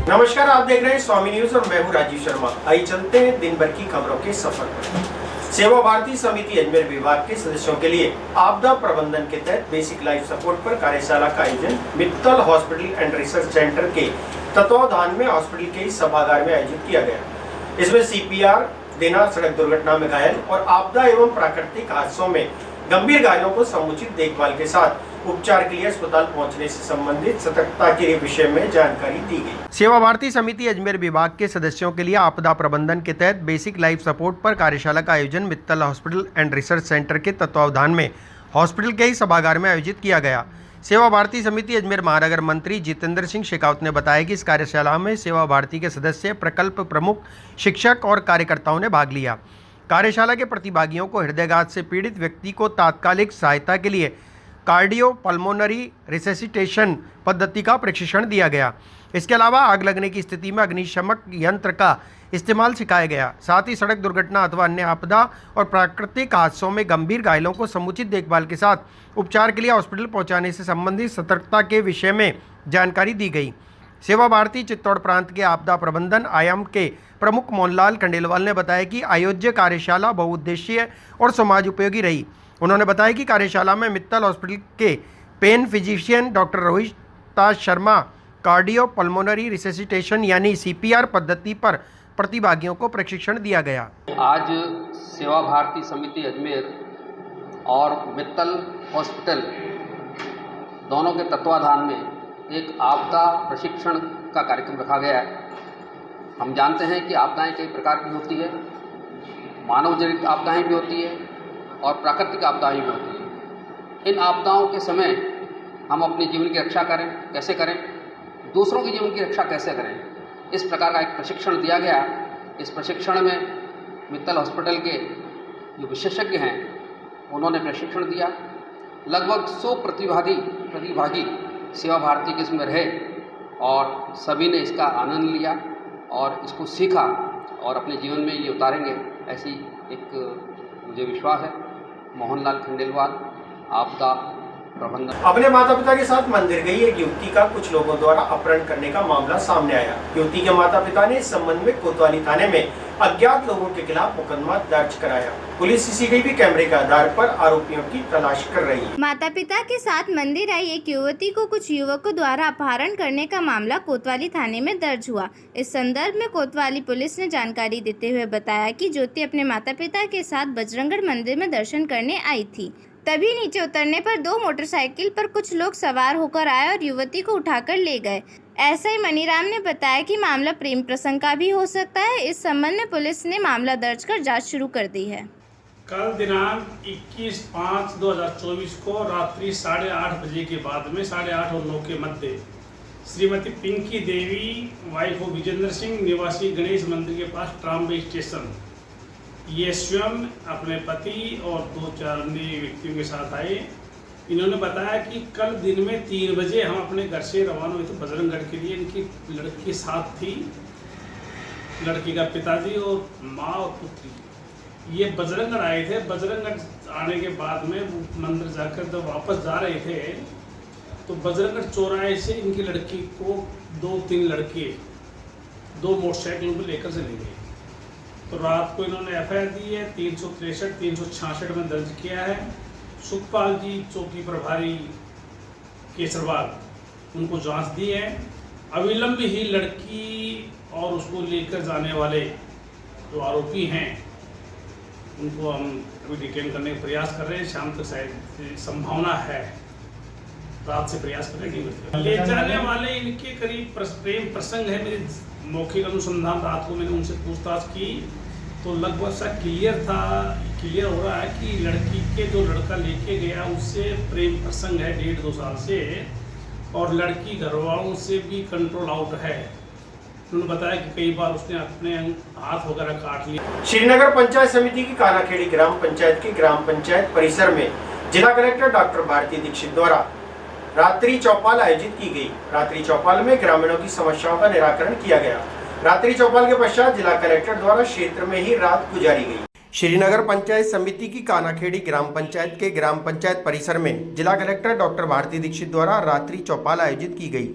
नमस्कार, आप देख रहे हैं स्वामी न्यूज और मैं हूं राजीव शर्मा। आइए चलते हैं दिन भर की खबरों के सफर पर। सेवा भारती समिति अजमेर विभाग के सदस्यों के लिए आपदा प्रबंधन के तहत बेसिक लाइफ सपोर्ट पर कार्यशाला का आयोजन Mittal hospital and research centre के तत्वावधान में हॉस्पिटल के सभागार में आयोजित किया गया। इसमें CPR देना, सड़क दुर्घटना में घायल और आपदा एवं प्राकृतिक हादसों में गंभीर घायलों को समुचित देखभाल के साथ उपचार के लिए अस्पताल पहुंचने से संबंधित सतर्कता के विषय में जानकारी दी गई। सेवा भारती समिति अजमेर विभाग के सदस्यों के लिए आपदा प्रबंधन के तहत बेसिक लाइफ सपोर्ट पर कार्यशाला का आयोजन Mittal hospital and research centre के तत्वावधान में हॉस्पिटल के ही सभागार में आयोजित किया गया। सेवा भारती समिति अजमेर महानगर मंत्री जितेंद्र सिंह शेखावत ने बताया कि इस कार्यशाला में सेवा भारती के सदस्य, प्रकल्प प्रमुख, शिक्षक और कार्यकर्ताओं ने भाग लिया। कार्यशाला के प्रतिभागियों को हृदयघात से पीड़ित व्यक्ति को तात्कालिक सहायता के लिए कार्डियो पल्मोनरी रिसेसिटेशन पद्धति का प्रशिक्षण दिया गया। इसके अलावा आग लगने की स्थिति में अग्निशमक यंत्र का इस्तेमाल सिखाया गया। साथ ही सड़क दुर्घटना अथवा अन्य आपदा और प्राकृतिक हादसों में गंभीर घायलों को समुचित देखभाल के साथ उपचार के लिए हॉस्पिटल पहुंचाने से संबंधित सतर्कता के विषय में जानकारी दी गई। सेवा भारती चित्तौड़ प्रांत के आपदा प्रबंधन आयाम के प्रमुख मोहनलाल खंडेलवाल ने बताया कि आयोज्य कार्यशाला बहुउद्देशीय और समाज उपयोगी रही। उन्होंने बताया कि कार्यशाला में मित्तल हॉस्पिटल के pain physician doctor Rohit Sharma cardio pulmonary resuscitation यानी CPR पद्धति पर प्रतिभागियों को प्रशिक्षण दिया गया। आज सेवा भारती समिति अजमेर और मित्तल हॉस्पिटल दोनों के तत्वाधान में एक आपदा प्रशिक्षण का कार्यक्रम रखा गया है। हम जानते हैं कि आपदाएं कई प्रकार की होती है, मानव जनित आपदाएं भी होती है और प्राकृतिक आपदाएं भी होती हैं। इन आपदाओं के समय हम अपने जीवन की रक्षा करें, कैसे करें, दूसरों के जीवन की रक्षा कैसे करें, इस प्रकार का एक प्रशिक्षण दिया गया। इस प्रशिक्षण में मित्तल हॉस्पिटल के जो विशेषज्ञ हैं उन्होंने प्रशिक्षण दिया। लगभग 100 प्रतिभागी सेवा भारती के इसमें रहे और सभी ने इसका आनंद लिया और इसको सीखा और अपने जीवन में ये उतारेंगे, ऐसी एक मुझे विश्वास है। मोहनलाल खंडेलवाल, आपदा प्रबंधन। अपने माता पिता के साथ मंदिर गई एक युवती का कुछ लोगों द्वारा अपहरण करने का मामला सामने आया। युवती के माता पिता ने इस संबंध में कोतवाली थाने में अज्ञात लोगों के खिलाफ मुकदमा दर्ज कराया। पुलिस CCTV कैमरे के आधार पर आरोपियों की तलाश कर रही है। माता पिता के साथ मंदिर आई एक युवती को कुछ युवकों द्वारा अपहरण करने का मामला कोतवाली थाने में दर्ज हुआ। इस संदर्भ में कोतवाली पुलिस ने जानकारी देते हुए बताया कि ज्योति अपने माता पिता के साथ बजरंगगढ़ मंदिर में दर्शन करने आई थी। तभी नीचे उतरने पर 2 मोटरसाइकिल पर कुछ लोग सवार होकर आए और युवती को उठाकर ले गए। ऐसा ही मनीराम ने बताया कि मामला प्रेम प्रसंग का भी हो सकता है। इस संबंध में पुलिस ने मामला दर्ज कर जांच शुरू कर दी है। कल दिनांक 21/5/2024 को रात्रि 8:30 बजे के बाद में 8:30 और 9 के मध्य श्रीमती पिंकी देवी, वाइफ ऑफ विजेंद्र सिंह, निवासी गणेश मंदिर के पास ट्रामवे स्टेशन, ये स्वयं अपने पति और 2-4 अन्य व्यक्तियों के साथ आए। इन्होंने बताया कि कल दिन में 3 बजे हम अपने घर से रवाना हुए थे बजरंगगढ़ के लिए। इनकी लड़की साथ थी, लड़की का पिताजी और माँ और पुत्री। ये बजरंगगढ़ आए थे। बजरंगगढ़ आने के बाद में मंदिर जाकर जब वापस जा रहे थे तो बजरंगगढ़ चौराहे से इनकी लड़की को 2-3 लड़के 2 मोटरसाइकिलों में लेकर चले गए। तो रात को इन्होंने FIR दी है, 363, 366 में दर्ज किया है। सुखपाल जी चौकी प्रभारी केसरबाग, उनको जांच दी है। अविलंब ही लड़की और उसको लेकर जाने वाले जो आरोपी हैं उनको हम अभी डिटेन करने का प्रयास कर रहे हैं। शाम तक शायद संभावना है, रात से प्रयास करेंगे। ले जाने वाले इनके करीब प्रेम प्रसंग है। मेरे मौखिक अनुसंधान रात को मैंने उनसे पूछताछ की तो लगभग सा क्लियर हो रहा है कि लड़की के जो लड़का लेके गया उससे प्रेम प्रसंग है 1.5-2 साल से, और लड़की घर वालों से भी कंट्रोल आउट है। उन्होंने बताया कि कई बार उसने अपने हाथ वगैरह काट लिए। श्रीनगर पंचायत समिति की कानाखेड़ी ग्राम पंचायत के ग्राम पंचायत परिसर में जिला कलेक्टर डॉक्टर भारती दीक्षित द्वारा रात्रि चौपाल आयोजित की गई। रात्रि चौपाल में ग्रामीणों की समस्याओं का निराकरण किया गया। रात्रि चौपाल के पश्चात जिला कलेक्टर द्वारा क्षेत्र में ही रात गुजारी गई। श्रीनगर पंचायत समिति की कानाखेड़ी ग्राम पंचायत के ग्राम पंचायत परिसर में जिला कलेक्टर डॉक्टर भारती दीक्षित द्वारा रात्रि चौपाल आयोजित की गई।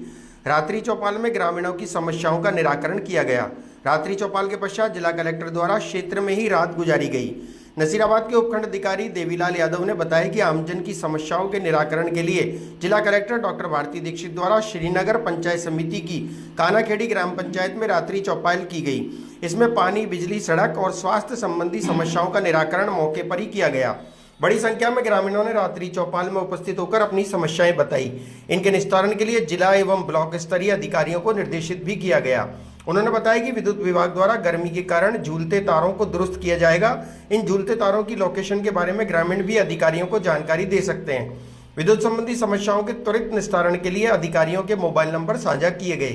रात्रि चौपाल में ग्रामीणों की समस्याओं का निराकरण किया गया। रात्रि चौपाल के पश्चात जिला कलेक्टर द्वारा क्षेत्र में ही रात गुजारी गई। नसीराबाद के उपखंड अधिकारी देवीलाल यादव ने बताया कि आमजन की समस्याओं के निराकरण के लिए जिला कलेक्टर डॉक्टर भारती दीक्षित द्वारा श्रीनगर पंचायत समिति की कानाखेड़ी ग्राम पंचायत में रात्रि चौपाल की गई। इसमें पानी, बिजली, सड़क और स्वास्थ्य संबंधी समस्याओं का निराकरण मौके पर ही किया गया। बड़ी संख्या में ग्रामीणों ने रात्रि चौपाल में उपस्थित होकर अपनी समस्याएं बताई। इनके निस्तारण के लिए जिला एवं ब्लॉक स्तरीय अधिकारियों को निर्देशित भी किया गया। उन्होंने बताया कि विद्युत विभाग द्वारा गर्मी के कारण झूलते तारों को दुरुस्त किया जाएगा। इन झूलते तारों की लोकेशन के बारे में ग्रामीण भी अधिकारियों को जानकारी दे सकते हैं। विद्युत संबंधी समस्याओं के त्वरित निस्तारण के लिए अधिकारियों के मोबाइल नंबर साझा किए गए।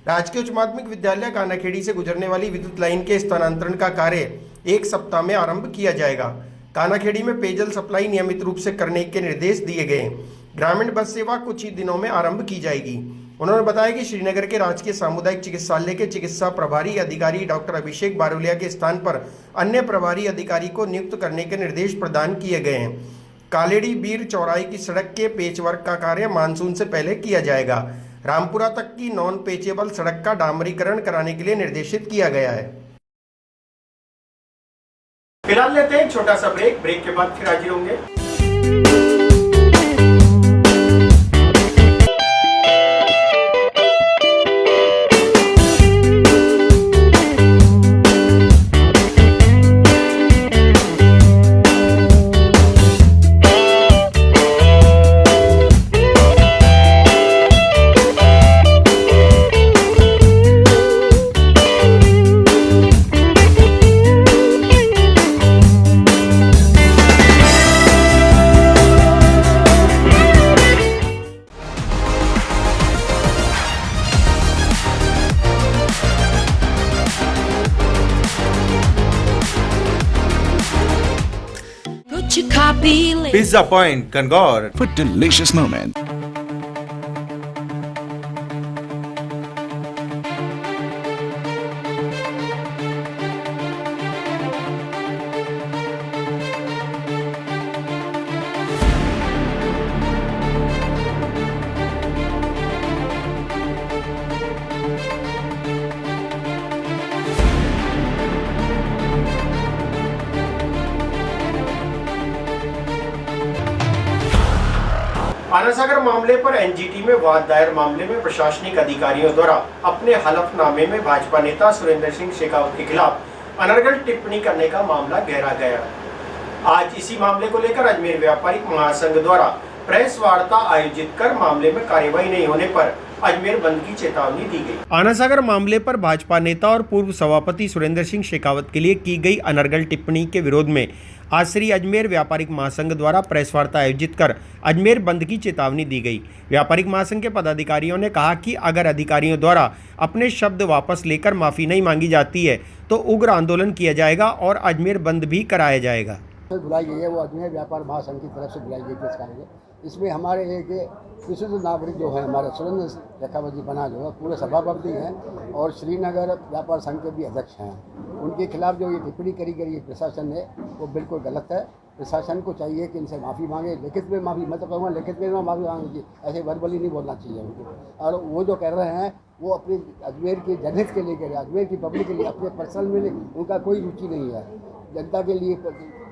राजकीय उच्च माध्यमिक विद्यालय कानाखेड़ी से गुजरने वाली विद्युत लाइन के स्थानांतरण का कार्य 1 सप्ताह में आरंभ किया जाएगा। कानाखेड़ी में पेयजल सप्लाई नियमित रूप से करने के निर्देश दिए गए। ग्रामीण बस सेवा कुछ ही दिनों में आरंभ की जाएगी। उन्होंने बताया कि श्रीनगर के राजकीय सामुदायिक चिकित्सालय के चिकित्सा प्रभारी अधिकारी डॉक्टर अभिषेक बारोलिया के स्थान पर अन्य प्रभारी अधिकारी को नियुक्त करने के निर्देश प्रदान किए गए हैं। कालेड़ी बीर चौराहे की सड़क के पेचवर्क का कार्य मानसून से पहले किया जाएगा। रामपुरा तक की नॉन पेचेबल सड़क का डामरीकरण कराने के लिए निर्देशित किया गया है। फिलहाल लेते हैं एक छोटा सा ब्रेक के बाद फिर हाजिर होंगे। Pizza Point, Kangor. For delicious moment. Anasagar मामले पर एनजीटी में वाद दायर मामले में प्रशासनिक अधिकारियों द्वारा अपने हलफनामे में भाजपा नेता सुरेंद्र सिंह शेखावत के खिलाफ अनर्गल टिप्पणी करने का मामला गहरा गया। आज इसी मामले को लेकर अजमेर व्यापारिक महासंघ द्वारा प्रेस वार्ता आयोजित कर मामले में कार्यवाही नहीं होने पर अजमेर बंद की चेतावनी दी गई। आनासागर मामले पर भाजपा नेता और पूर्व सभापति सुरेंद्र सिंह शेखावत के लिए की गई अनर्गल टिप्पणी के विरोध में आज श्री अजमेर व्यापारिक महासंघ द्वारा प्रेस वार्ता आयोजित कर अजमेर बंद की चेतावनी दी गई। व्यापारिक महासंघ के पदाधिकारियों ने कहा कि अगर अधिकारियों द्वारा अपने शब्द वापस लेकर माफी नहीं मांगी जाती है तो उग्र आंदोलन किया जाएगा और अजमेर बंद भी कराया जाएगा। बुलाई गई है वो अजमेर व्यापार महासंघ की तरफ से बुलाई गई थी इस कार्य। इसमें हमारे एक विशिष्ट नागरिक जो है हमारे सुरेंद्र शेखावत जी बना जो है पूरे सभापति हैं और श्रीनगर व्यापार संघ के भी अध्यक्ष हैं। उनके खिलाफ जो ये टिप्पणी करी गई है प्रशासन ने वो बिल्कुल गलत है। प्रशासन को चाहिए कि इनसे माफ़ी मांगे, लिखित में माफ़ी मैं तो कहूँगा लिखित में माफ़ी मांगी, ऐसे वर्बली नहीं बोलना चाहिए उनको। और वो जो कह रहे हैं वो अपनी अजमेर की जनहित के लिए, अजमेर की पब्लिक के लिए, अपने पर्सनल में उनका कोई रुचि नहीं है। जनता के लिए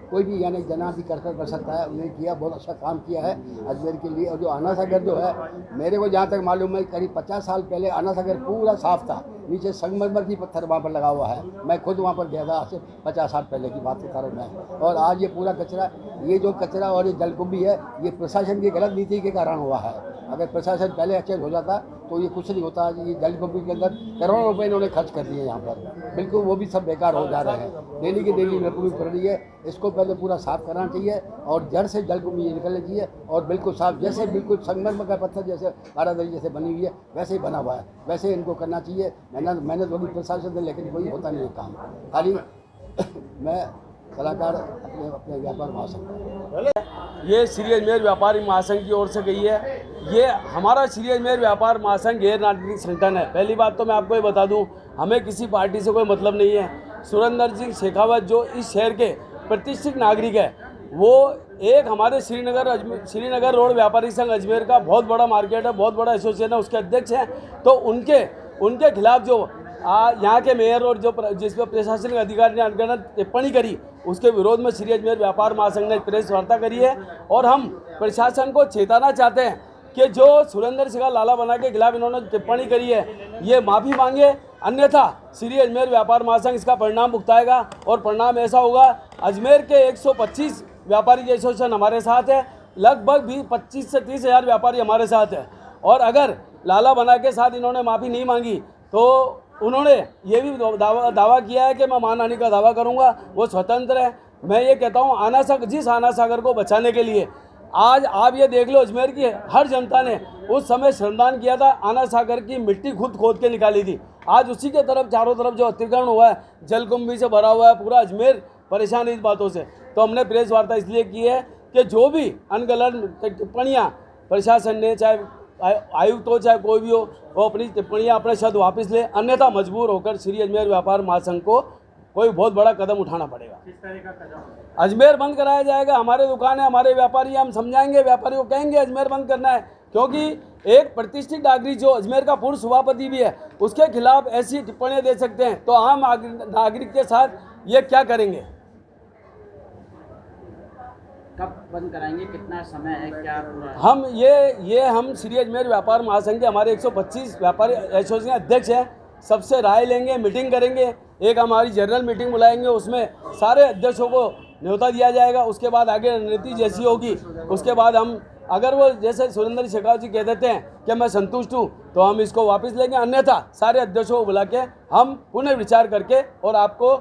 कोई भी यानी जनाधिकार कर सकता है। उन्होंने किया, बहुत अच्छा काम किया है अजमेर के लिए। और जो आनासागर जो है मेरे को जहाँ तक मालूम है करीब 50 साल पहले आनासागर पूरा साफ था, नीचे संगमरमर की पत्थर वहाँ पर लगा हुआ है। मैं खुद वहाँ पर गया था आज से 50 साल पहले की बात बता रहा हूँ मैं। और आज ये पूरा कचरा, ये जो कचरा और ये जलकुंभी है ये प्रशासन की गलत नीति के कारण हुआ है। अगर प्रशासन पहले अच्छे हो जाता तो ये कुछ नहीं होता। ये जलकुंभी के अंदर करोड़ों रुपए इन्होंने खर्च कर दिए यहाँ पर, बिल्कुल वो भी सब बेकार हो जा रहे हैं। डेली की डेली जलकुंभी पड़ रही है, इसको पहले पूरा साफ करना चाहिए और जड़ से जलकुंभी निकलनी चाहिए और बिल्कुल साफ, जैसे बिल्कुल संगमरमर का पत्थर जैसे बारादरी जैसे बनी हुई है वैसे ही बना हुआ है, वैसे इनको करना चाहिए। मेहनत होगी प्रशासन से, लेकिन कोई होता नहीं है काम। खाली मैं सलाहकार अपने व्यापार महासंघ, ये श्री अजमेर व्यापारी महासंघ की ओर से गई है। ये हमारा श्री अजमेर व्यापार महासंघ गैर राजनीतिक संगठन है। पहली बात तो मैं आपको ये बता दूं, हमें किसी पार्टी से कोई मतलब नहीं है। सुरेंद्र सिंह शेखावत जो इस शहर के प्रतिष्ठित नागरिक है, वो एक हमारे श्रीनगर रोड व्यापारी संघ अजमेर का बहुत बड़ा मार्केट है, बहुत बड़ा एसोसिएशन है, उसके अध्यक्ष हैं। तो उनके खिलाफ जो यहाँ के मेयर और जिस पर प्रशासनिक अधिकारी ने अनगढ़ंत टिप्पणी करी, उसके विरोध में श्री अजमेर व्यापार महासंघ ने प्रेस वार्ता करी है। और हम प्रशासन को चेताना चाहते हैं कि जो सुरेंद्र सिंह लाला बना के खिलाफ इन्होंने टिप्पणी करी है, ये माफ़ी मांगे, अन्यथा श्री अजमेर व्यापार महासंघ इसका परिणाम भुगताएगा। और परिणाम ऐसा होगा, अजमेर के 125 व्यापारी एसोसिएशन हमारे साथ है, लगभग 25 से 30 हज़ार व्यापारी हमारे साथ है। और अगर लाला बना के साथ इन्होंने माफ़ी नहीं मांगी तो उन्होंने ये भी दावा किया है कि मैं मानहानि का दावा करूंगा। वो स्वतंत्र है। मैं ये कहता हूँ आना सागर को बचाने के लिए आज आप ये देख लो, अजमेर की हर जनता ने उस समय श्रमदान किया था, आना सागर की मिट्टी खुद खोद के निकाली थी। आज उसी के तरफ चारों तरफ जो अतिक्रमण हुआ है, जलकुंभी से भरा हुआ है, पूरा अजमेर परेशान है इस बातों से। तो हमने प्रेस वार्ता इसलिए की है कि जो भी अनगढ़ंत टिप्पणियाँ प्रशासन ने, चाहे आयुक्त हो चाहे कोई भी हो, वो अपनी टिप्पणियाँ अपने शब्द वापस ले, अन्यथा मजबूर होकर श्री अजमेर व्यापार महासंघ को कोई बहुत बड़ा कदम उठाना पड़ेगा। किस तरह का कदम? अजमेर बंद कराया जाएगा। हमारे दुकान है, हमारे व्यापारी हैं, हम समझाएंगे, व्यापारी को कहेंगे अजमेर बंद करना है। क्योंकि एक प्रतिष्ठित नागरिक जो अजमेर का पूर्व सभापति भी है, उसके खिलाफ ऐसी टिप्पणियाँ दे सकते हैं, तो आम नागरिक के साथ ये क्या करेंगे? कब बंद कराएंगे, कितना समय है, क्या हम श्री अजमेर व्यापार महासंघ के हमारे 125 व्यापारी एसोसिएशन अध्यक्ष हैं, सबसे राय लेंगे, मीटिंग करेंगे। एक हमारी जनरल मीटिंग बुलाएंगे, उसमें सारे अध्यक्षों को न्योता दिया जाएगा। उसके बाद आगे रणनीति जैसी होगी, उसके बाद हम, अगर वो जैसे सुरेंद्र शेखावत जी कह देते हैं कि मैं संतुष्ट हूँ, तो हम इसको वापस लेंगे, अन्यथा सारे अध्यक्षों को बुला के हम पुनर्विचार करके और आपको।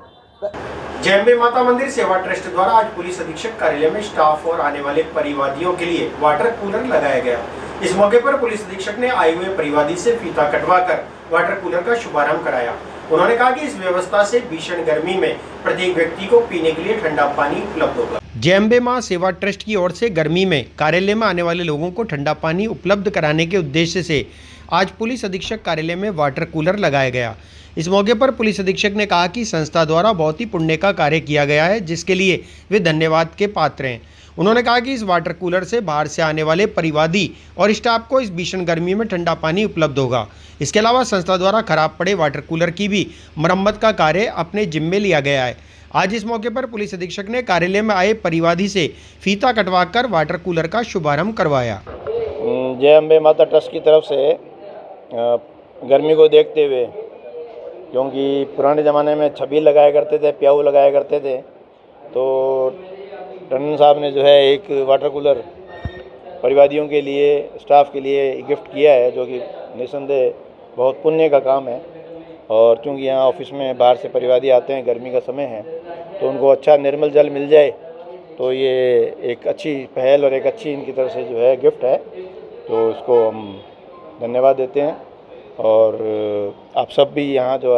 जय माता मंदिर सेवा ट्रस्ट द्वारा आज पुलिस अधीक्षक कार्यालय में स्टाफ और आने वाले परिवादियों के लिए वाटर कूलर लगाया गया। इस मौके पर पुलिस अधीक्षक ने आए हुए परिवादी से फीता कटवाकर वाटर कूलर का शुभारंभ कराया। उन्होंने कहा कि इस व्यवस्था से भीषण गर्मी में प्रत्येक व्यक्ति को पीने के लिए ठंडा पानी उपलब्ध होगा। जय मां सेवा ट्रस्ट की ओर से गर्मी में कार्यालय में आने वाले लोगों को ठंडा पानी उपलब्ध कराने के उद्देश्य से आज पुलिस अधीक्षक कार्यालय में वाटर कूलर लगाया गया। इस मौके पर पुलिस अधीक्षक ने कहा कि संस्था द्वारा बहुत ही पुण्य का कार्य किया गया है, जिसके लिए वे धन्यवाद के पात्र हैं। उन्होंने कहा कि इस वाटर कूलर से बाहर से आने वाले परिवादी और स्टाफ को इस भीषण गर्मी में ठंडा पानी उपलब्ध होगा। इसके अलावा संस्था द्वारा खराब पड़े वाटर कूलर की भी मरम्मत का कार्य अपने जिम्मे लिया गया है। आज इस मौके पर पुलिस अधीक्षक ने कार्यालय में आए परिवादी से फीता कटवाकर वाटर कूलर का शुभारंभ करवाया। जय अम्बे माता ट्रस्ट की तरफ से गर्मी को देखते हुए, क्योंकि पुराने ज़माने में छबील लगाया करते थे, प्याऊ लगाया करते थे, तो टंडन साहब ने जो है एक वाटर कूलर परिवादियों के लिए, स्टाफ के लिए गिफ्ट किया है, जो कि निसंदेह बहुत पुण्य का काम है। और क्योंकि यहाँ ऑफिस में बाहर से परिवादी आते हैं, गर्मी का समय है, तो उनको अच्छा निर्मल जल मिल जाए, तो ये एक अच्छी पहल और एक अच्छी इनकी तरफ से जो है गिफ्ट है, तो उसको हम धन्यवाद देते हैं। और आप सब भी यहाँ जो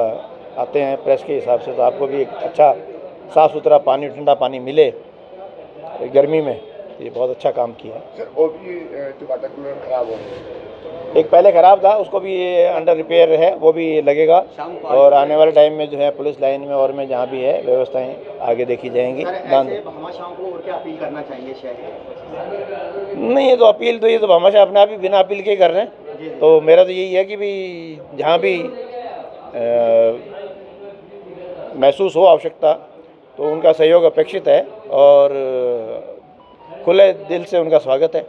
आते हैं प्रेस के हिसाब से, तो आपको भी एक अच्छा साफ़ सुथरा पानी, ठंडा पानी मिले गर्मी में, ये बहुत अच्छा काम किया। सर, वो भी जो वाटर कूलर खराब हो गया, एक पहले ख़राब था, उसको भी अंडर रिपेयर है, वो भी लगेगा। और आने वाले टाइम में जो है पुलिस लाइन में और में जहाँ भी है व्यवस्थाएं आगे देखी जाएंगी। भामाशाहों को और क्या अपील करना चाहिए शहर? नहीं, ये तो अपील तो भामाशाह अपने आप ही बिना अपील के कर रहे हैं। तो मेरा तो यही है कि भी जहाँ भी महसूस हो आवश्यकता, तो उनका सहयोग अपेक्षित है और खुले दिल से उनका स्वागत है।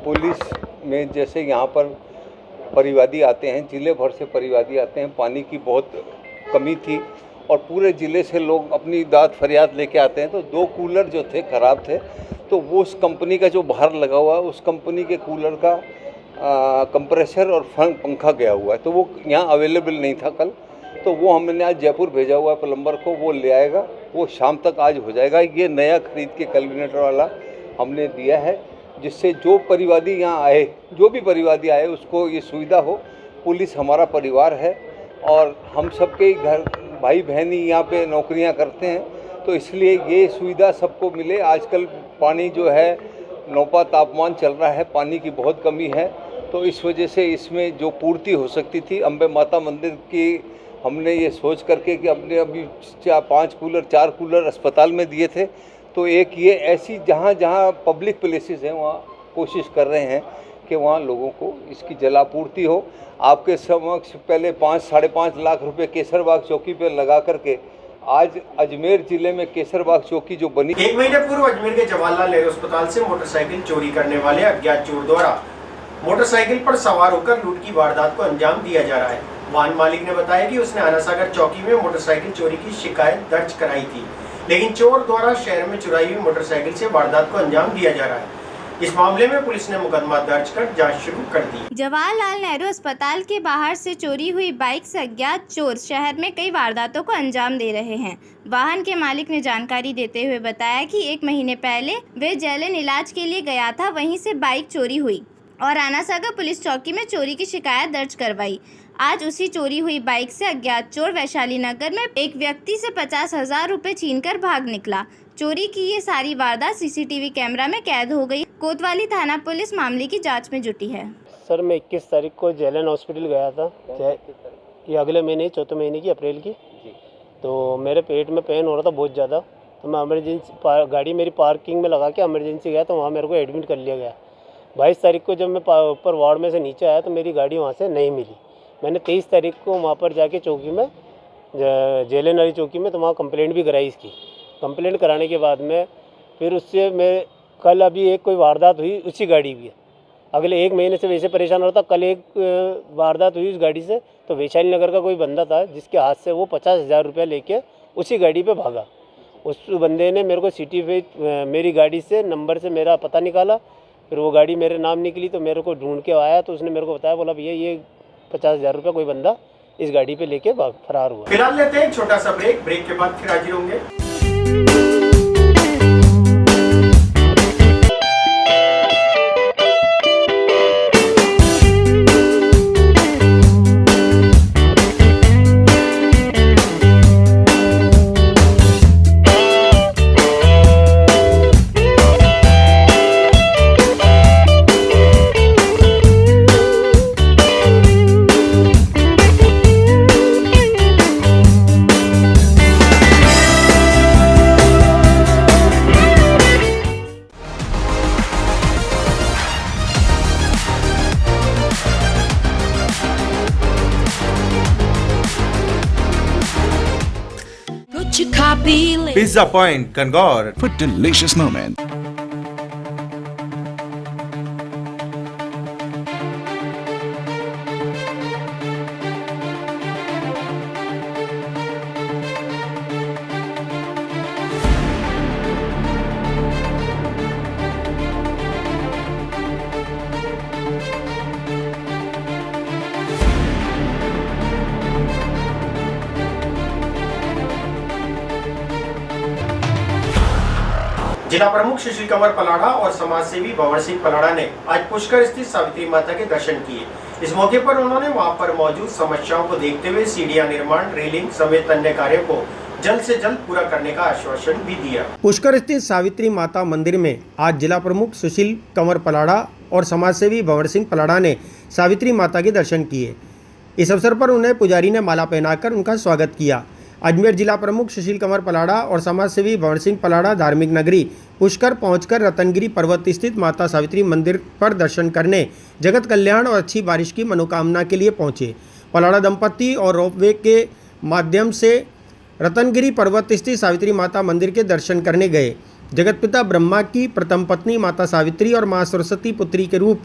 पुलिस में जैसे यहाँ पर परिवादी आते हैं, ज़िले भर से परिवादी आते हैं, पानी की बहुत कमी थी और पूरे ज़िले से लोग अपनी दाद फरियाद लेके आते हैं। तो 2 कूलर जो थे ख़राब थे, तो वो उस कंपनी का जो बाहर लगा हुआ है, उस कंपनी के कूलर का कंप्रेसर और पंखा गया हुआ है, तो वो यहाँ अवेलेबल नहीं था कल, तो वो हमने आज जयपुर भेजा हुआ है प्लम्बर को, वो ले आएगा, वो शाम तक आज हो जाएगा। ये नया खरीद के कल्विनेटर वाला हमने दिया है, जिससे जो परिवादी यहाँ आए, जो भी परिवादी आए, उसको ये सुविधा हो। पुलिस हमारा परिवार है और हम सबके घर भाई बहन ही यहाँ पे नौकरियाँ करते हैं, तो इसलिए ये सुविधा सबको मिले। आजकल पानी जो है, नौपा तापमान चल रहा है, पानी की बहुत कमी है, तो इस वजह से इसमें जो पूर्ति हो सकती थी, अम्बे माता मंदिर की हमने ये सोच करके कि अपने अभी 4 कूलर अस्पताल में दिए थे, तो एक ये ऐसी जहाँ जहाँ पब्लिक प्लेसेस हैं वहाँ कोशिश कर रहे हैं कि वहाँ लोगों को इसकी जलापूर्ति हो। आपके समक्ष पहले 5-5.5 लाख रुपए केसरबाग चौकी पे लगा करके आज अजमेर जिले में केसरबाग चौकी जो बनी। 1 महीने पूर्व अजमेर के जवाहरलाल नेहरू अस्पताल से मोटरसाइकिल चोरी करने वाले अज्ञात चोर द्वारा मोटरसाइकिल पर सवार होकर लूट की वारदात को अंजाम दिया जा रहा है। वाहन मालिक ने बताया कि उसने आनासागर चौकी में मोटरसाइकिल चोरी की शिकायत दर्ज कराई थी, लेकिन चोर द्वारा शहर में चुराई हुई मोटरसाइकिल से वारदात को अंजाम दिया जा रहा है। इस मामले में पुलिस ने मुकदमा दर्ज कर जांच शुरू कर दी। जवाहरलाल नेहरू अस्पताल के बाहर से चोरी हुई बाइक से अज्ञात चोर शहर में कई वारदातों को अंजाम दे रहे हैं। वाहन के मालिक ने जानकारी देते हुए बताया कि 1 महीने पहले वे जेलन इलाज के लिए गया था, वहीं से बाइक चोरी हुई और आनासागर पुलिस चौकी में चोरी की शिकायत दर्ज करवाई। आज उसी चोरी हुई बाइक से अज्ञात चोर वैशाली नगर में एक व्यक्ति से 50,000 रुपए छीनकर भाग निकला। चोरी की ये सारी वारदात सीसीटीवी कैमरा में कैद हो गई। कोतवाली थाना पुलिस मामले की जांच में जुटी है। सर, मैं 21 तारीख को जेलन हॉस्पिटल गया था, ये अगले महीने 4 महीने की अप्रैल की। तो मेरे पेट में पेन हो रहा था बहुत ज़्यादा, तो मैं इमरजेंसी गाड़ी मेरी पार्किंग में लगा के इमरजेंसी गया, तो वहाँ मेरे को एडमिट कर लिया गया। 22 तारीख को जब मैं ऊपर वार्ड में से नीचे आया तो मेरी गाड़ी वहाँ से नहीं मिली। मैंने 23 तारीख को वहाँ पर जाके चौकी में, जेलन वाली चौकी में, तो वहाँ कंप्लेंट भी कराई इसकी। कंप्लेंट कराने के बाद में फिर उससे मैं कल अभी एक कोई वारदात हुई उसी गाड़ी की। अगले 1 महीने से वैसे परेशान हो रहा था। कल एक वारदात हुई उस गाड़ी से, तो वैशाली नगर का कोई बंदा था जिसके हाथ से वो 50,000 रुपया लेके उसी गाड़ी पे भागा। उस बंदे ने मेरे को सिटी पे मेरी गाड़ी से नंबर से मेरा पता निकाला, फिर वो गाड़ी मेरे नाम निकली, तो मेरे को ढूंढ के आया, तो उसने मेरे को बताया, बोला भैया ये 50,000 रुपया कोई बंदा इस गाड़ी पे लेके फरार हुआ। फिलहाल लेते हैं एक छोटा सा ब्रेक के बाद फिर हाजिर होंगे। Pizza Point, Kangor. For delicious moment. जिला प्रमुख सुशील कंवर पलाड़ा और समाज सेवी भंवर सिंह पलाड़ा ने आज पुष्कर स्थित सावित्री माता के दर्शन किए। इस मौके पर उन्होंने वहां पर मौजूद समस्याओं को देखते हुए सीढ़ियां निर्माण, रेलिंग समेत अन्य कार्यों को जल्द से जल्द पूरा करने का आश्वासन भी दिया। पुष्कर स्थित सावित्री माता मंदिर में आज जिला प्रमुख सुशील कंवर पलाड़ा और समाज सेवी भंवर सिंह पलाड़ा ने सावित्री माता के दर्शन किए। इस अवसर पर उन्हें पुजारी ने माला पहनाकर उनका स्वागत किया। अजमेर जिला प्रमुख सुशील कंवर पलाड़ा और समाज सेवी भंवर सिंह पलाड़ा धार्मिक नगरी पुष्कर पहुंचकर रतनगिरी पर्वत स्थित माता सावित्री मंदिर पर दर्शन करने जगत कल्याण और अच्छी बारिश की मनोकामना के लिए पहुंचे। पलाड़ा दंपति और रोपवे के माध्यम से रतनगिरी पर्वत स्थित सावित्री माता मंदिर के दर्शन करने गए। जगतपिता ब्रह्मा की प्रथम पत्नी माता सावित्री और माँ सरस्वती पुत्री के रूप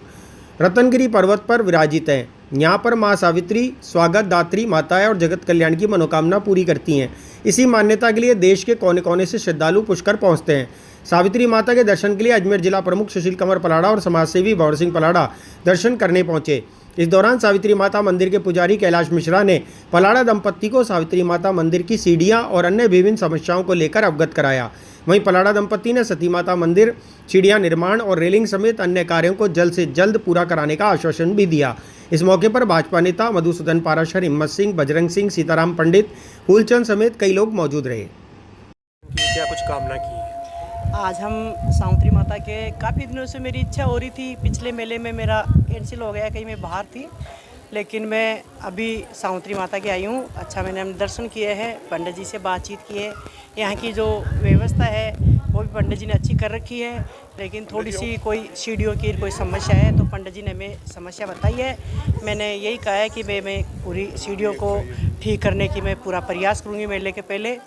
रतनगिरी पर्वत पर विराजित हैं। यहाँ पर माँ सावित्री स्वागत दात्री माता है और जगत कल्याण की मनोकामना पूरी करती हैं। इसी मान्यता के लिए देश के कोने कोने से श्रद्धालु पुष्कर पहुँचते हैं। सावित्री माता के दर्शन के लिए अजमेर जिला प्रमुख सुशील कंवर पलाड़ा और समाज सेवी भंवर सिंह पलाड़ा दर्शन करने पहुँचे। इस दौरान सावित्री माता मंदिर के पुजारी कैलाश मिश्रा ने पलाड़ा दंपत्ति को सावित्री माता मंदिर की सीढ़ियाँ और अन्य विभिन्न समस्याओं को लेकर अवगत कराया। वहीं पलाड़ा दंपत्ति ने सती माता मंदिर सीढ़ियाँ निर्माण और रेलिंग समेत अन्य कार्यों को जल्द से जल्द पूरा कराने का आश्वासन भी दिया। इस मौके पर भाजपा नेता मधुसूदन पाराशर, हिम्मत सिंह, बजरंग सिंह, सीताराम पंडित, फूलचंद समेत कई लोग मौजूद रहे। क्या कुछ कामना की? आज हम सावित्री माता के काफ़ी दिनों से मेरी इच्छा हो रही थी। पिछले मेले में मेरा कैंसिल हो गया, कहीं मैं बाहर थी, लेकिन मैं अभी सावित्री माता की आई हूँ। अच्छा, मैंने दर्शन किए हैं, पंडित जी से बातचीत की है। यहाँ की जो व्यवस्था है वो भी पंडित जी ने अच्छी कर रखी है, लेकिन थोड़ी सी कोई सीढ़ियों की कोई समस्या है, तो पंडित जी ने हमें समस्या बताई है। मैंने यही कहा है कि मैं पूरी सीढ़ियों को ठीक करने की मैं पूरा प्रयास करूँगी। मेले के पहले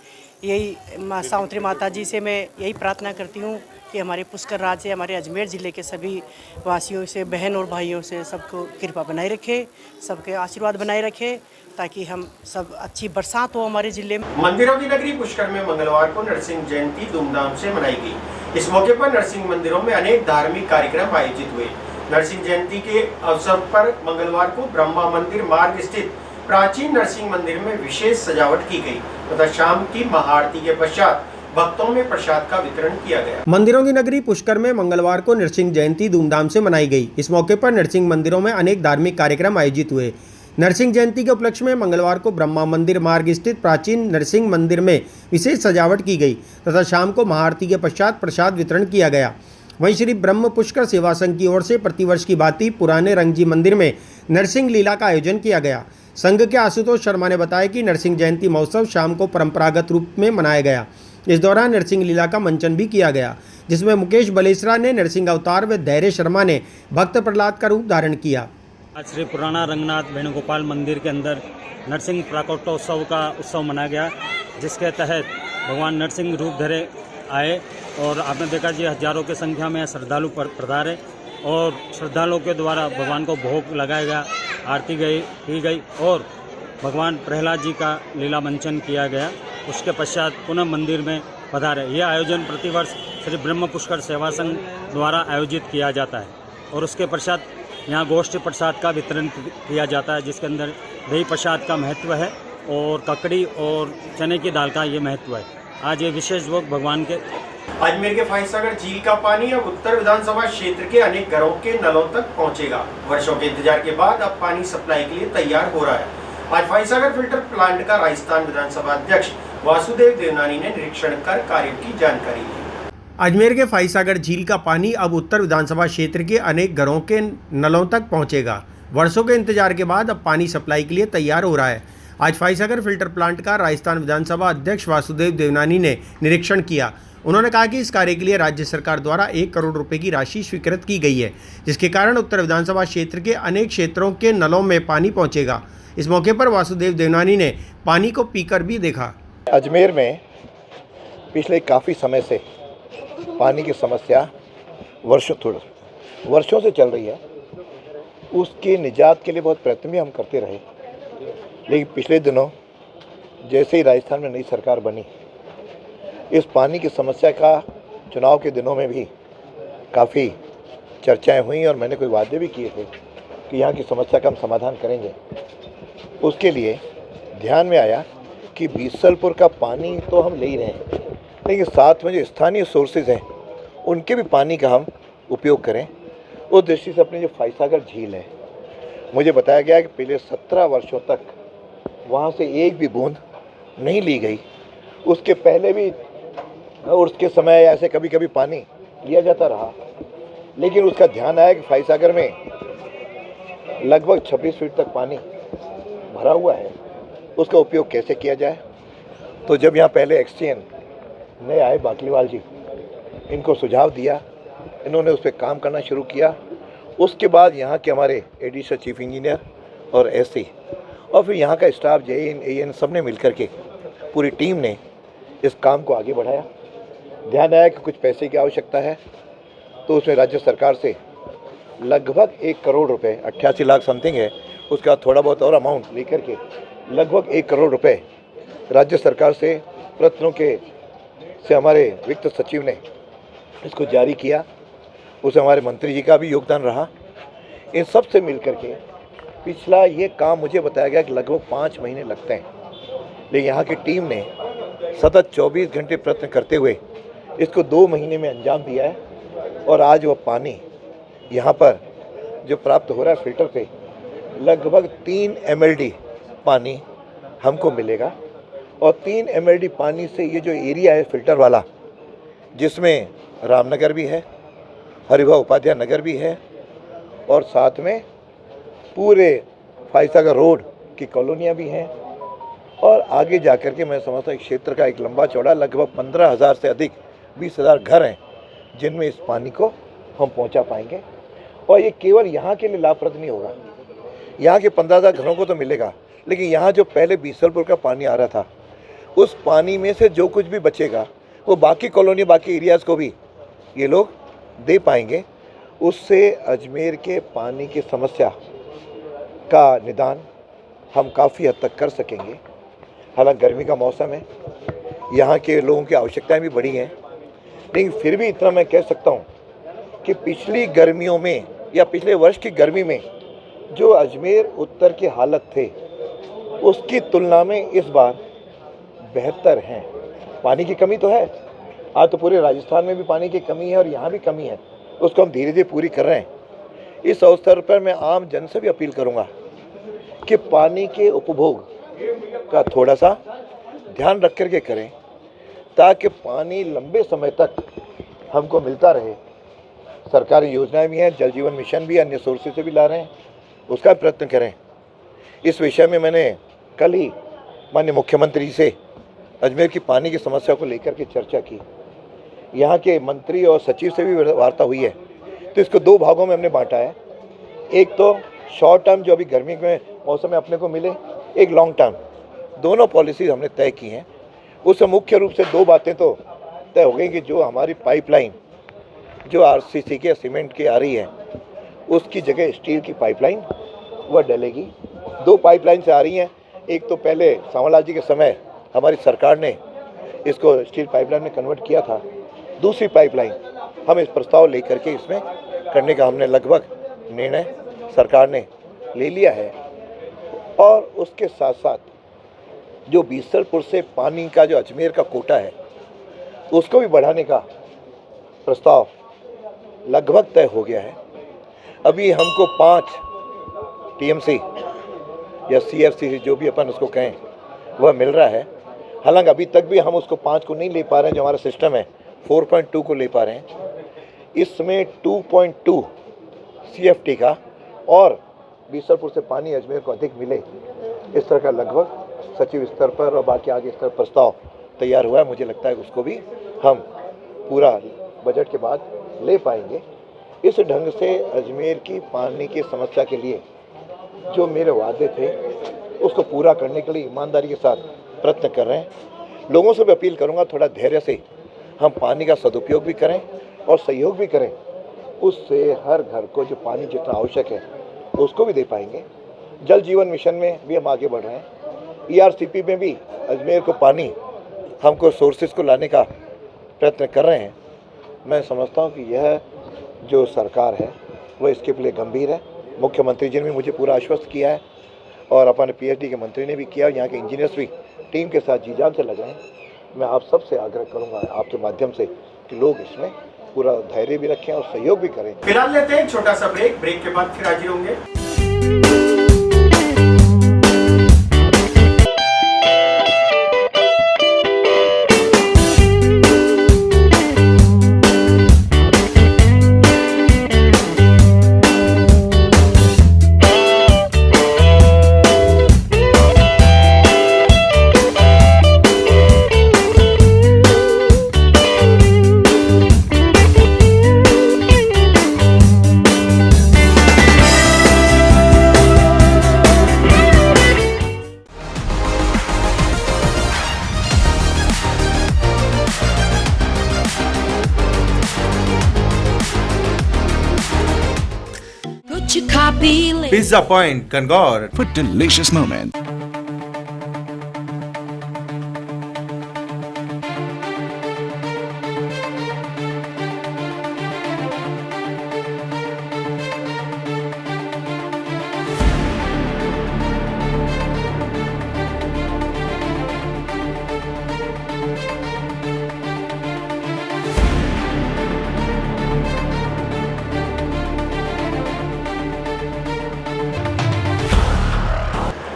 यही सावित्री माता जी से मैं यही प्रार्थना करती हूँ कि हमारे पुष्कर राज से, हमारे अजमेर ज़िले के सभी वासियों से, बहन और भाइयों से सबको कृपा बनाए रखे, सबके आशीर्वाद बनाए रखे, ताकि हम सब अच्छी बरसात हो हमारे ज़िले में। मंदिरों की नगरी पुष्कर में मंगलवार को नरसिंह जयंती धूमधाम से मनाई गई। इस मौके पर नरसिंह मंदिरों में अनेक धार्मिक कार्यक्रम आयोजित हुए। नरसिंह जयंती के अवसर पर मंगलवार को ब्रह्मा मंदिर मार्ग स्थित प्राचीन नरसिंह मंदिर में विशेष सजावट की गई तथा शाम की महाआरती के पश्चात भक्तों में प्रसाद का वितरण किया गया। मंदिरों की नगरी पुष्कर में मंगलवार को नरसिंह जयंती धूमधाम से मनाई गई। इस मौके पर नरसिंह मंदिरों में अनेक धार्मिक कार्यक्रम आयोजित हुए। नरसिंह जयंती के उपलक्ष्य में मंगलवार को ब्रह्मा मंदिर मार्ग स्थित प्राचीन नरसिंह मंदिर में विशेष सजावट की गई तथा शाम को महाआरती के पश्चात प्रसाद वितरण किया गया। वहीं श्री ब्रह्म पुष्कर सेवा संघ की ओर से प्रतिवर्ष की भांति पुराने रंगजी मंदिर में नरसिंह लीला का आयोजन किया गया। संघ के आशुतोष शर्मा ने बताया कि नरसिंह जयंती महोत्सव शाम को परंपरागत रूप में मनाया गया। इस दौरान नरसिंह लीला का मंचन भी किया गया, जिसमें मुकेश बलेसरा ने नरसिंह अवतार व धैर्य शर्मा ने भक्त प्रहलाद का रूप धारण किया। आज श्री पुराना रंगनाथ वेणुगोपाल मंदिर के अंदर नरसिंह प्राकट्योत्सव का उत्सव मनाया गया, जिसके तहत भगवान नरसिंह रूप धरे आए और आपने देखा जी हजारों की संख्या में श्रद्धालु पधारे और श्रद्धालुओं के द्वारा भगवान को भोग लगाया गया, आरती की गई और भगवान प्रहलाद जी का लीला मंचन किया गया। उसके पश्चात पुनः मंदिर में पधारे। यह आयोजन प्रतिवर्ष श्री ब्रह्म पुष्कर सेवा संघ द्वारा आयोजित किया जाता है और उसके पश्चात यहाँ गोष्ठी प्रसाद का वितरण किया जाता है, जिसके अंदर दही प्रसाद का महत्व है और ककड़ी और चने की दाल का ये महत्व है। आज ये विशेष भोग भगवान के। अजमेर के फाइसागर झील का पानी अब उत्तर विधानसभा क्षेत्र के अनेक घरों के नलों तक पहुंचेगा। वर्षों के इंतजार के बाद अब पानी सप्लाई के लिए तैयार हो रहा है। आज फाइसागर फिल्टर प्लांट का राजस्थान विधानसभा अध्यक्ष वासुदेव देवनानी ने निरीक्षण कर कार्य की जानकारी ली। अजमेर के फाइसागर झील का पानी अब उत्तर विधानसभा क्षेत्र के अनेक घरों के नलों तक पहुंचेगा। वर्षों के इंतजार के बाद अब पानी सप्लाई के लिए तैयार हो रहा है। आज फाइसागर फिल्टर प्लांट का राजस्थान विधानसभा अध्यक्ष वासुदेव देवनानी ने निरीक्षण किया। उन्होंने कहा कि इस कार्य के लिए राज्य सरकार द्वारा 1 करोड़ रुपए की राशि स्वीकृत की गई है, जिसके कारण उत्तर विधानसभा क्षेत्र के अनेक क्षेत्रों के नलों में पानी पहुंचेगा। इस मौके पर वासुदेव देवनानी ने पानी को पीकर भी देखा। अजमेर में पिछले काफ़ी समय से पानी की समस्या वर्षों से चल रही है। उसके निजात के लिए बहुत प्रयत्न भी हम करते रहे, लेकिन पिछले दिनों जैसे ही राजस्थान में नई सरकार बनी, इस पानी की समस्या का चुनाव के दिनों में भी काफ़ी चर्चाएं हुई और मैंने कोई वादे भी किए थे कि यहाँ की समस्या का हम समाधान करेंगे। उसके लिए ध्यान में आया कि बीसलपुर का पानी तो हम ले ही रहे हैं, लेकिन साथ में जो स्थानीय सोर्सेज हैं उनके भी पानी का हम उपयोग करें। उस दृष्टि से अपनी जो फाइसागर झील है, मुझे बताया गया कि पिछले 17 वर्षों तक वहाँ से एक भी बूंद नहीं ली गई। उसके पहले भी और उसके समय ऐसे कभी कभी पानी लिया जाता रहा, लेकिन उसका ध्यान आया कि फाइसागर में लगभग 26 फीट तक पानी भरा हुआ है, उसका उपयोग कैसे किया जाए। तो जब यहाँ पहले एक्सचेंज नए आए बाकलीवाल जी, इनको सुझाव दिया, इन्होंने उस पर काम करना शुरू किया। उसके बाद यहाँ के हमारे एडिशनल चीफ इंजीनियर और एससी और फिर यहाँ का स्टाफ जेईन एएन सब ने मिलकर के पूरी टीम ने इस काम को आगे बढ़ाया। ध्यान आया कि कुछ पैसे की आवश्यकता है, तो उसमें राज्य सरकार से लगभग 1 करोड़ रुपए, 88 लाख समथिंग है, उसका थोड़ा बहुत और अमाउंट लेकर के लगभग 1 करोड़ रुपए राज्य सरकार से रत्नों के से हमारे वित्त सचिव ने इसको जारी किया। उसमें हमारे मंत्री जी का भी योगदान रहा। इन सब से मिलकर के पिछला ये काम मुझे बताया गया कि लगभग 5 महीने लगते हैं, लेकिन यहाँ की टीम ने सतत 24 घंटे प्रयत्न करते हुए इसको 2 महीने में अंजाम दिया है। और आज वो पानी यहाँ पर जो प्राप्त हो रहा है फिल्टर पे, लगभग 3 MLD पानी हमको मिलेगा। और 3 MLD पानी से ये जो एरिया है फिल्टर वाला, जिसमें रामनगर भी है, हरिभा उपाध्याय नगर भी है और साथ में पूरे फाइसागर रोड की कॉलोनियाँ भी हैं और आगे जाकर के मैं समझता हूँ क्षेत्र का एक लंबा चौड़ा लगभग 15,000 से अधिक 20,000 घर हैं जिनमें इस पानी को हम पहुंचा पाएंगे। और ये केवल यहाँ के लिए लाभप्रद नहीं होगा, यहाँ के 15,000 घरों को तो मिलेगा, लेकिन यहाँ जो पहले बीसलपुर का पानी आ रहा था उस पानी में से जो कुछ भी बचेगा वो बाकी कॉलोनी बाकी एरियाज़ को भी ये लोग दे पाएंगे। उससे अजमेर के पानी की समस्या का निदान हम काफ़ी हद तक कर सकेंगे। हालांकि गर्मी का मौसम है, यहाँ के लोगों की आवश्यकताएं भी बढ़ी हैं, लेकिन फिर भी इतना मैं कह सकता हूँ कि पिछली गर्मियों में या पिछले वर्ष की गर्मी में जो अजमेर उत्तर की हालत थे उसकी तुलना में इस बार बेहतर हैं। पानी की कमी तो है, आज तो पूरे राजस्थान में भी पानी की कमी है और यहाँ भी कमी है, उसको हम धीरे धीरे पूरी कर रहे हैं। इस अवसर पर मैं आम जन से भी अपील करूँगा कि पानी के उपभोग का थोड़ा सा ध्यान रख करके करें ताकि पानी लंबे समय तक हमको मिलता रहे। सरकारी योजनाएं भी हैं, जल जीवन मिशन भी अन्य सोर्सेज से भी ला रहे हैं, उसका प्रयत्न करें। इस विषय में मैंने कल ही माननीय मुख्यमंत्री से अजमेर की पानी की समस्या को लेकर के चर्चा की, यहाँ के मंत्री और सचिव से भी वार्ता हुई है। तो इसको दो भागों में हमने बांटा है, एक तो शॉर्ट टर्म जो अभी गर्मी के मौसम में अपने को मिले, एक लॉन्ग टर्म, दोनों पॉलिसीज हमने तय की हैं। उससे मुख्य रूप से दो बातें तो तय हो गई कि जो हमारी पाइपलाइन जो आरसीसी के सीमेंट की आ रही है उसकी जगह स्टील की पाइपलाइन वह डलेगी। दो पाइपलाइन से आ रही हैं, एक तो पहले सांवला जी के समय हमारी सरकार ने इसको स्टील पाइपलाइन में कन्वर्ट किया था, दूसरी पाइपलाइन हम इस प्रस्ताव लेकर के इसमें करने का हमने लगभग निर्णय सरकार ने ले लिया है। और उसके साथ साथ जो बीसलपुर से पानी का जो अजमेर का कोटा है उसको भी बढ़ाने का प्रस्ताव लगभग तय हो गया है। अभी हमको 5 टीएमसी या सीएफसी जो भी अपन उसको कहें वह मिल रहा है। हालांकि अभी तक भी हम उसको 5 को नहीं ले पा रहे हैं, जो हमारा सिस्टम है 4.2 को ले पा रहे हैं। इसमें 2.2 CFT का और बीसलपुर से पानी अजमेर को अधिक मिले, इस तरह का लगभग सचिव स्तर पर और बाकी आगे स्तर प्रस्ताव तैयार हुआ है। मुझे लगता है उसको भी हम पूरा बजट के बाद ले पाएंगे। इस ढंग से अजमेर की पानी की समस्या के लिए जो मेरे वादे थे उसको पूरा करने के लिए ईमानदारी के साथ प्रयत्न कर रहे हैं। लोगों से भी अपील करूंगा थोड़ा धैर्य से हम पानी का सदुपयोग भी करें और सहयोग भी करें, उससे हर घर को जो पानी जितना आवश्यक है उसको भी दे पाएंगे। जल जीवन मिशन में भी हम आगे बढ़ रहे हैं, ERCP में भी अजमेर को पानी हमको सोर्सेज को लाने का प्रयत्न कर रहे हैं। मैं समझता हूं कि यह जो सरकार है वह इसके लिए गंभीर है। मुख्यमंत्री जी ने भी मुझे पूरा आश्वस्त किया है और अपने PhD के मंत्री ने भी किया, यहाँ के इंजीनियर्स भी टीम के साथ जी जान से लगे हैं। मैं आप सबसे आग्रह करूँगा आपके माध्यम से कि लोग इसमें पूरा धैर्य भी रखें और सहयोग भी करें। फिलहाल लेते हैं एक छोटा सा ब्रेक के बाद फिर हाजिर होंगे। Pizza Point, Kangor. For delicious moment.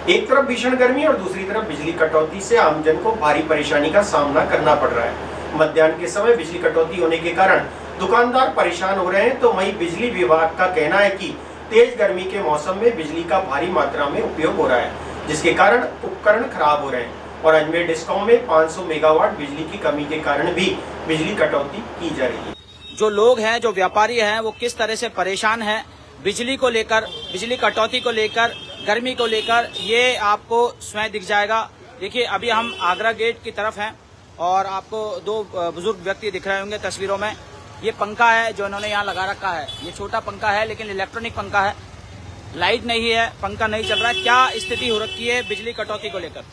एक तरफ भीषण गर्मी और दूसरी तरफ बिजली कटौती से आमजन को भारी परेशानी का सामना करना पड़ रहा है। मध्याह्न के समय बिजली कटौती होने के कारण दुकानदार परेशान हो रहे हैं, तो वहीं बिजली विभाग का कहना है कि तेज गर्मी के मौसम में बिजली का भारी मात्रा में उपयोग हो रहा है, जिसके कारण उपकरण खराब हो रहे हैं और अजमेर डिस्कॉम में 500 मेगावाट बिजली की कमी के कारण भी बिजली कटौती की जा रही है। जो लोग हैं, जो व्यापारी हैं, वो किस तरह से परेशान हैं बिजली को लेकर, बिजली कटौती को लेकर, गर्मी को लेकर, ये आपको स्वयं दिख जाएगा। देखिए, अभी हम आगरा गेट की तरफ हैं और आपको दो बुजुर्ग व्यक्ति दिख रहे होंगे तस्वीरों में। ये पंखा है जो इन्होंने यहाँ लगा रखा है। ये छोटा पंखा है लेकिन इलेक्ट्रॉनिक पंखा है, लाइट नहीं है, पंखा नहीं चल रहा है। क्या स्थिति हो रखी है बिजली कटौती को लेकर?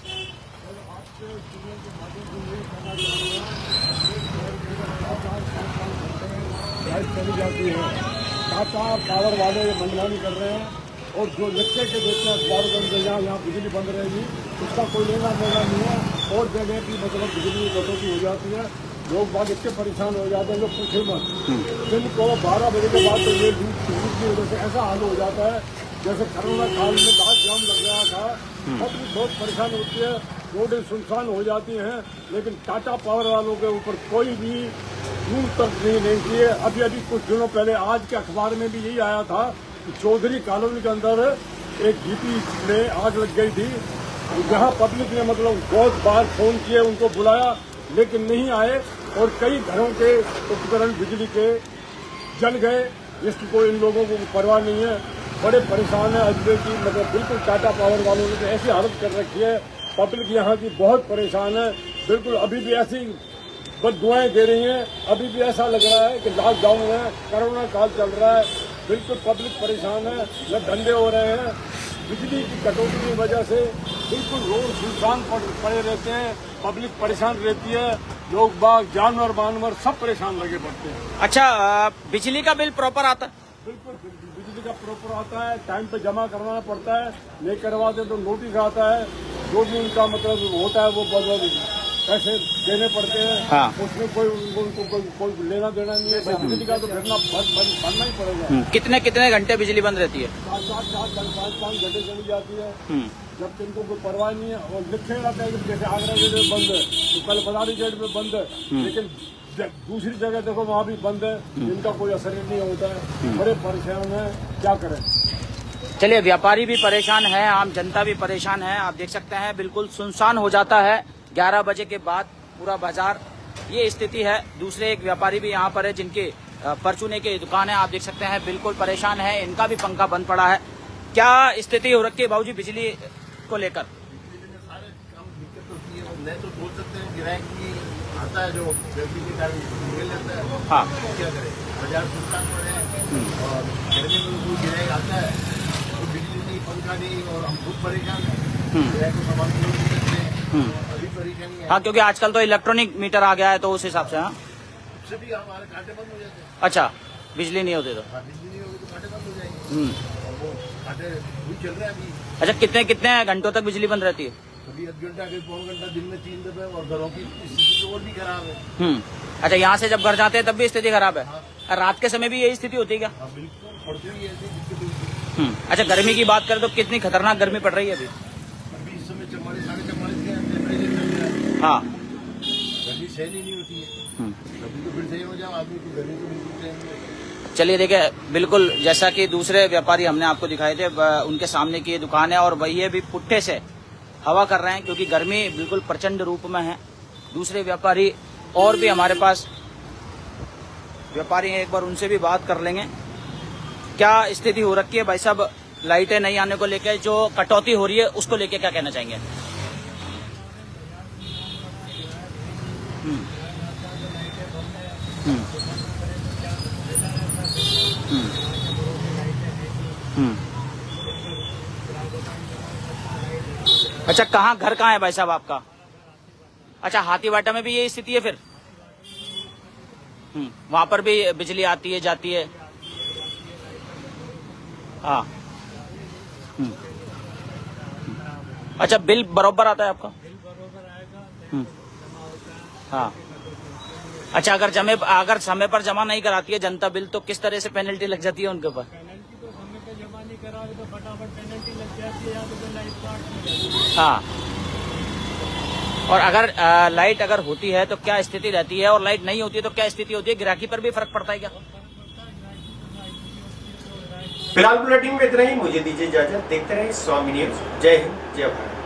लाइट चली जाती है, टाटा पावर वाले मनमानी कर रहे हैं और जो लिखते के देते हैं अखबारों के अंदर यहाँ बिजली बंद रहेगी, उसका कोई लेना देना नहीं है। और जगह की मतलब बिजली की कटौती हो जाती है, लोग बाग इससे परेशान हो जाते हैं जो पूछे मत। दिन को 12 बजे के बाद तो ये धूप की वजह से ऐसा हाल हो जाता है जैसे कोरोना काल में बहुत जाम लग रहा था। पब्लिक बहुत परेशान होती है, रोडें सुनसान हो जाती हैं, लेकिन टाटा पावर वालों के ऊपर कोई भी दूर तक नहीं लेती है। अभी कुछ दिनों पहले आज के अखबार में भी यही आया था कि चौधरी कॉलोनी के अंदर एक जीपी में आग लग गई थी, जहां पब्लिक ने मतलब बहुत बार फोन किए, उनको बुलाया लेकिन नहीं आए और कई घरों के उपकरण बिजली के जल गए, जिसकी कोई इन लोगों को परवाह नहीं है। बड़े परेशान है अजमेर की, मतलब बिल्कुल टाटा पावर वालों ने तो ऐसी हालत कर रखी है, पब्लिक यहाँ की बहुत परेशान है। बिल्कुल अभी भी ऐसी बददुआएं दे रही हैं, अभी भी ऐसा लग रहा है कि लॉकडाउन है, कोरोना काल चल रहा है, बिल्कुल पब्लिक परेशान है, न धंधे हो रहे हैं। बिजली की कटौती की वजह से बिल्कुल रोड सुनसान पड़े रहते हैं, पब्लिक परेशान रहती है, लोग बाग जानवर वानवर सब परेशान लगे पड़ते हैं। अच्छा, बिजली का बिल प्रॉपर आता है? बिल्कुल बिजली का प्रॉपर आता है, टाइम पे जमा करवाना पड़ता है, नहीं करवाते तो नोटिस आता है, जो भी उनका मतलब होता है वो पैसे देने पड़ते हैं। हाँ। उसमें कोई लेना देना नहीं है, बिजली का तो भरना ही पड़ेगा। कितने घंटे बिजली बंद रहती है? 5 घंटे चली जाती है, जब इनको कोई परवाह नहीं है। और लिखे रहता है कि जैसे आगरा गेट में बंद है तो कल बदारी गेट में बंद है, लेकिन दूसरी जगह देखो वहाँ भी बंद है, इनका कोई असर ही नहीं होता है। बड़े परेशान है, क्या करें। चलिए, व्यापारी भी परेशान है, आम जनता भी परेशान है। आप देख सकते हैं बिल्कुल सुनसान हो जाता है 11 बजे के बाद पूरा बाजार, ये स्थिति है। दूसरे एक व्यापारी भी यहाँ पर है जिनके परचूने की दुकान है, आप देख सकते हैं बिल्कुल परेशान है, इनका भी पंखा बंद पड़ा है। क्या स्थिति हो रखी है बाबूजी बिजली को लेकर? सारे काम दिक्कत होती है, नहीं तो बोल सकते हैं गिराए की आता है जो गर्मी के कारण निकल जाता है। हाँ, क्या करें, बाजार सुनसान पड़े हैं और गर्मी में कोई गिराए आता है तो बिजली नहीं, पंखा नहीं और हम खुद परेशान हैं, गिराए को सामान नहीं सकते हैं, अभी परेशानी है। हाँ, क्योंकि आजकल तो इलेक्ट्रॉनिक मीटर आ गया है तो उस हिसाब से। हाँ, उससे भी हमारे कांटे बंद हो जाते हैं। अच्छा, बिजली नहीं होती तो? हाँ, बिजली नहीं होगी तो कांटे बंद हो जाएंगे और वो कांटे भी चल रहे हैं अभी। अच्छा, कितने घंटों तक बिजली बंद रहती है? कभी 1 घंटा, कभी पौन घंटा, दिन में 3 दफे, और घरों की स्थिति तो और भी खराब है। अच्छा, यहाँ से जब घर जाते हैं तब भी स्थिति खराब है? हाँ। रात के समय भी यही स्थिति होती है क्या? हाँ, बिल्कुल पड़ती है ऐसी दिक्कत होती है। अच्छा, गर्मी की बात करें तो कितनी खतरनाक गर्मी पड़ रही है अभी? अभी इस समय 44, 44.5 के टेम्परेचर चल रहा है। हाँ, गर्मी सहन ही नहीं होती है, कभी तो फिर सही हो जाओ आदमी को, गर्मी तो बिल्कुल सहन नहीं होती। चलिए, देखिए बिल्कुल जैसा कि दूसरे व्यापारी हमने आपको दिखाए थे, उनके सामने की ये दुकान है और वही भी पुट्ठे से हवा कर रहे हैं क्योंकि गर्मी बिल्कुल प्रचंड रूप में है। दूसरे व्यापारी और भी हमारे पास व्यापारी हैं, एक बार उनसे भी बात कर लेंगे। क्या स्थिति हो रखी है भाई साहब लाइटें नहीं आने को लेकर, जो कटौती हो रही है उसको लेकर क्या कहना चाहेंगे? अच्छा, घर कहाँ है भाई साहब आपका? अच्छा, हाथीवाटा में भी यही स्थिति है फिर? वहां पर भी बिजली आती है जाती है? हाँ। अच्छा, बिल बरोबर आता है आपका? हाँ। अच्छा, अगर समय पर जमा नहीं कराती है जनता बिल तो किस तरह से पेनल्टी लग जाती है उनके ऊपर? पेनल्टी तो समय पे जमा नहीं कराओगे तो फटाफट पेनल्टी लग जाती है, या तो लाइट काट। हाँ। और अगर लाइट अगर होती है तो क्या स्थिति रहती है और लाइट नहीं होती है तो क्या स्थिति होती है? ग्राहकी पर भी फर्क पड़ता है क्या? फिलहाल बुलेटिन में इतना ही। मुझे दीजिए इजाजत। देखते रहे स्वामी न्यूज। जय हिंद, जय भारत।